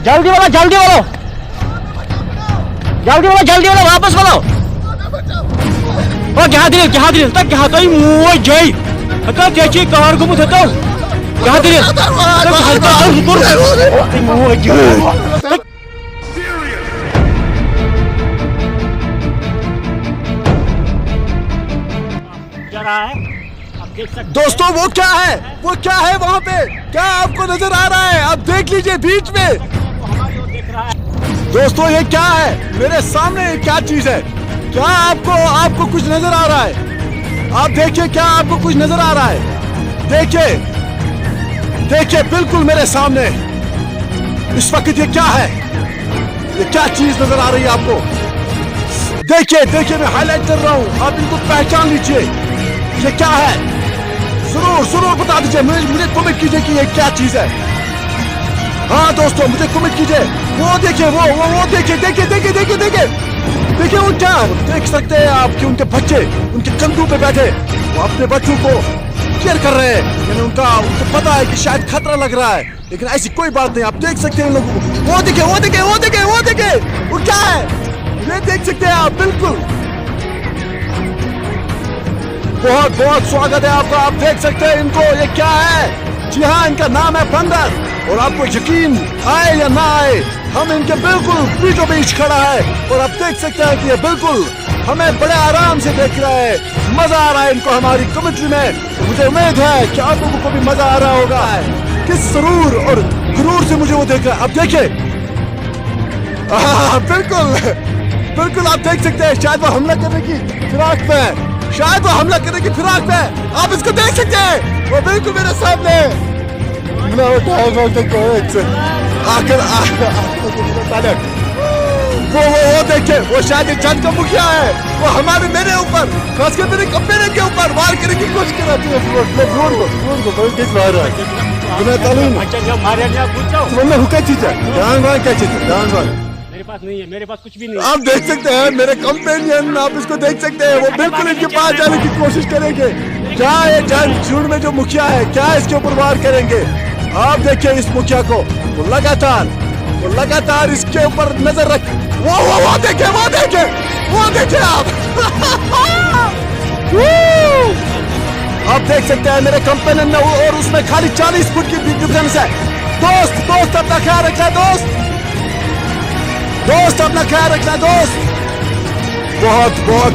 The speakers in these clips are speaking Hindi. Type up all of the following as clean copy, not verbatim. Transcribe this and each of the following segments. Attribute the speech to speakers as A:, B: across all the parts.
A: जल्दी बोलो, जल्दी बोलो, जल्दी बोलो, जल्दी बोलो, वापस बोलो। ओ क्या दिल तक क्या तो मुँह जय हता त्याची कार घुमत होतो क्या दिल मुँह जय रहा है। आप देख सकते
B: दोस्तों वो क्या है वहाँ पे, क्या आपको नजर आ रहा है? आप देख लीजिए बीच में।
A: हमारी ओर देख रहा है।
B: दोस्तों ये क्या है मेरे सामने, क्या चीज है? क्या आपको कुछ नजर आ रहा है? आप देखिए, क्या आपको कुछ नजर आ रहा है? देखिए बिल्कुल मेरे सामने इस वक्त ये क्या है? ये क्या चीज नजर आ रही है आपको? देखिए मैं हाईलाइट कर रहा हूँ, आप इनको पहचान लीजिए। ये क्या है? जरूर बता दीजिए, मुझे कमेंट कीजिए कि ये क्या चीज है। हाँ दोस्तों मुझे कमेंट कीजिए। वो देखिए, वो देखिए वो क्या देख सकते हैं आप कि उनके बच्चे उनके कंधों पे बैठे, वो अपने बच्चों को केयर कर रहे हैं। यानी उनको पता है कि शायद खतरा लग रहा है, लेकिन ऐसी कोई बात नहीं। आप देख सकते हैं इन लोगों को। वो देखिए वो क्या है? ये देख सकते हैं आप। बिल्कुल बहुत स्वागत है आपका। आप देख सकते हैं इनको। ये क्या है? जी हाँ, इनका नाम है बंदर। और आपको यकीन आए या ना आए, हम इनके बिल्कुल बीचों बीच खड़ा है। और आप देख सकते हैं कि ये बिल्कुल हमें बड़े आराम से देख रहा है। मजा आ रहा है इनको हमारी कमेंट्री में। मुझे उम्मीद है कि आप लोगों को भी मजा आ रहा होगा। किस सुरूर और गुरूर से मुझे वो देख रहा है। अब देखिए, बिल्कुल आप देख सकते हैं। शायद वो हमला करने की फिराक में है। आप इसको देख सकते हैं, वो बिल्कुल मेरे सामने आकर वो देखिए, वो शायद जज का मुखिया है। वो मेरे ऊपर, खासकर मेरे कंपेनियन के ऊपर वार करने की कोशिश कर रहा है।
A: मेरे पास नहीं है, मेरे पास कुछ भी नहीं है।
B: आप देख सकते हैं मेरे कंपेनियन, आप इसको देख सकते हैं। वो बिल्कुल इनके पास जाने की कोशिश करेंगे। क्या ये जज झुंड में जो मुखिया है, क्या इसके ऊपर वार करेंगे? आप देखिए इस मुखिया को, वो लगातार इसके ऊपर नजर रख। वो देखिए आप। आप देख सकते हैं मेरे कंपेनियन ने, और उसमें खाली 40 फुट की डिफरेंस है। दोस्त अपना ख्याल रखना दोस्त अपना ख्याल रखना दोस्त। बहुत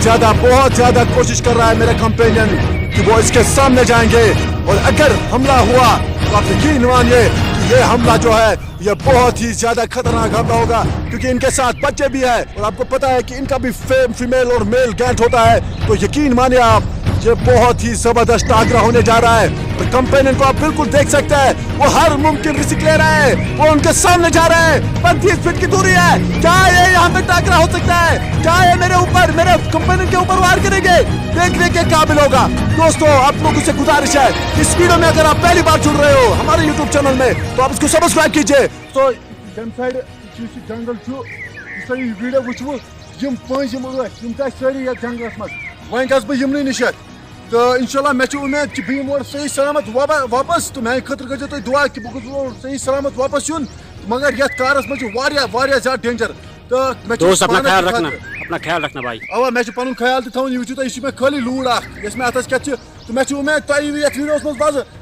B: ज्यादा कोशिश कर रहा है मेरा कंपेनियन कि वो इसके सामने जाएंगे, और अगर हमला हुआ तो आप यकीन मानिए कि ये हमला जो है ये बहुत ही ज्यादा खतरनाक हमला होगा, क्योंकि इनके साथ बच्चे भी है। और आपको पता है कि इनका भी फीमेल और मेल गैंट होता है। तो यकीन मानिए आप, ये बहुत ही जबरदस्त टाकरा होने जा रहा है। और कंपेनियन को आप बिल्कुल देख सकते हैं, वो हर मुमकिन रिस्क ले रहा है। वो उनके सामने जा रहा है। 35 फीट की दूरी है। क्या ये यहाँ पे टाकरा हो सकता है? क्या ये मेरे कंपेनियन के ऊपर वार करेंगे? देखने के काबिल होगा। दोस्तों आप लोगों से गुजारिश है, इस वीडियो में अगर आप पहली बार जुड़ रहे हो हमारे यूट्यूब चैनल में, तो आप इसको सब्सक्राइब कीजिए। तो जंगल वीडियो वहीं गस बह यमन निश। तो इंशाल्लाह मैं उम्मीद कि बह और सही सलामत वापस। तो मैं खतर कर तुम दुआ कि बह सही सलामत वापस यून। मगर ये कारस मे ज्यादा डेंजर। तो
A: दोस्त अपना ख्याल रखना भाई।
B: अवा मैं पन ख्याल तो थवन, यह मे खाली लूड़ अस मे अतस क्या। तो मैं उम्मीद तुम वीडियोस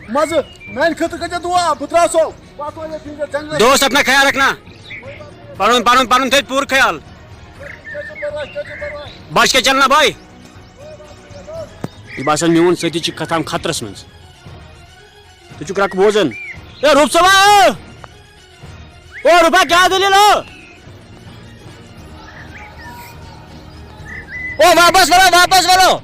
B: मज मान खतर कर दुआ। बह त्रो
A: दोस्त अपना ख्याल रखना, पन थे पूरा ख्याल, बच के चलना भाई। ये बासन मोन सती खताम खतरस मज तु रख बोजन। रूप सभा ओ रूपा क्या दलील हो? ओ वापस वालो।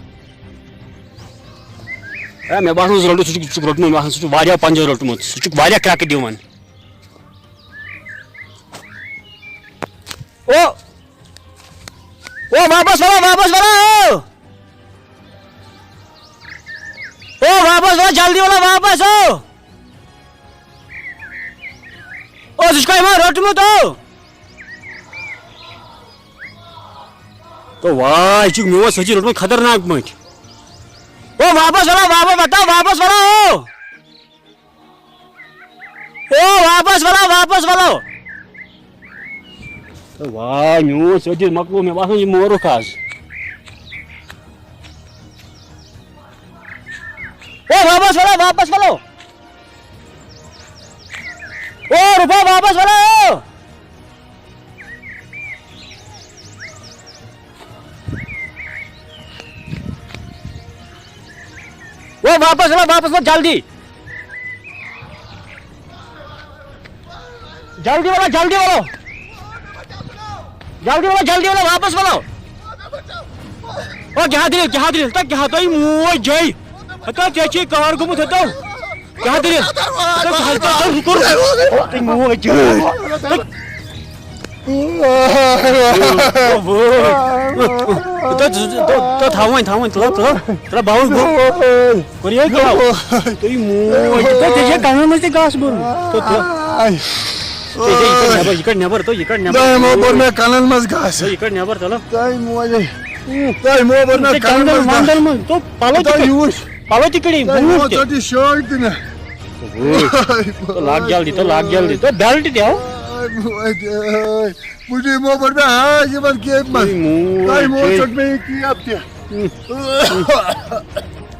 A: मे बासन रोटमुत सह पंजो रोटमुत सह क्रैक दिवान। ओ वापस वालो जल्दी वाला वापस हो। रोटमुत तो वाह मो सची रोटमुत खतरनाक मत। वापस बताओ वापस वाला वाह न्यू सदी मकलो में बासन ये मोरुख आज ओ वापस वालो ओ रुपा वापस वालो ओ वापस वालो जल्दी वापस वालो ओ क्या दिल तक क्या तो मोय जय हता चाची कार गुमत हता क्या दिल तक हलता रुको तक मोय जय तो थावन तला बाउल गो करिए क्या तो मोय तो तेजे कान में से घास बोल तो इकड़ नेबर
B: दाई मो बर में कानन मस घास
A: इकड़ नेबर चलो
B: दाई मो बर में कानन
A: मंडल में तो पालो तिकड़ी
B: मो चटी शर्ट दिन
A: तो लाग जल्दी तो बेल्ट दियो
B: मुझे मो बर में हां ये बन के दाई मो चट में की आप क्या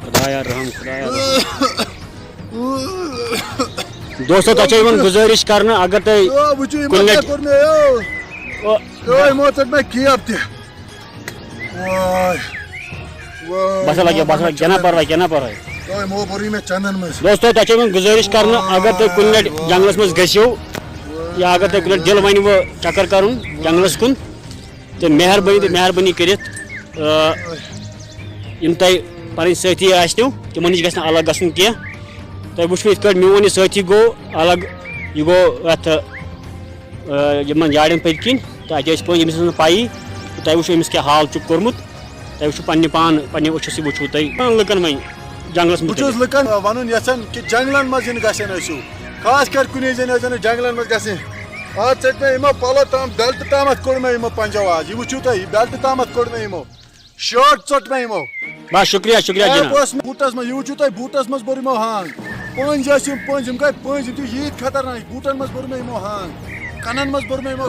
A: खुदाया रहम दोस्तों तचे वन गुजारिश करना अगर ते कुल्ले
B: ओए मो चट में की आप क्या
A: बस लगे केना पर है
B: ओए मो बरी में चंदन में
A: दोस्तों तचे वन गुजारिश करना अगर ते कुल्ले जंगलस में गसियो या अगर ते कुल्ले दिल वन वो चक्कर करूं जंगलस कुन ते मेहरबानी करित इन तय पन साथी आसनो तिमन निश गसन अलग गसन के तय वुचु इत मोन साथी गो अलग यह गो अत याड़न पकिन तो अत यमिस पाई तय वुचु अमिस क्या हाल चुक कोर्मुत तय वुचु पन्ने पान पन्ने उछस वुचु तय लुकन वह जंगलस
B: बस लुकन वन यसान कि जंगलन मज गसन खास कर कुन जंगलन मज गसन आज चट में इमो पलो ताम बेल्ट तामत कोड़ में इमो पंजो आज यह वुचु तय बेल्ट तामत कोड़ में इमो शर्ट चट में इमो
A: बस शुक्रिया जनाब
B: बूटस में यह वुचु तय बूटस मज बोर इमो हांग पंज पंज यीत खतरनाक बूटन मज बोर में इमो हांग कनन मज बोर में इमो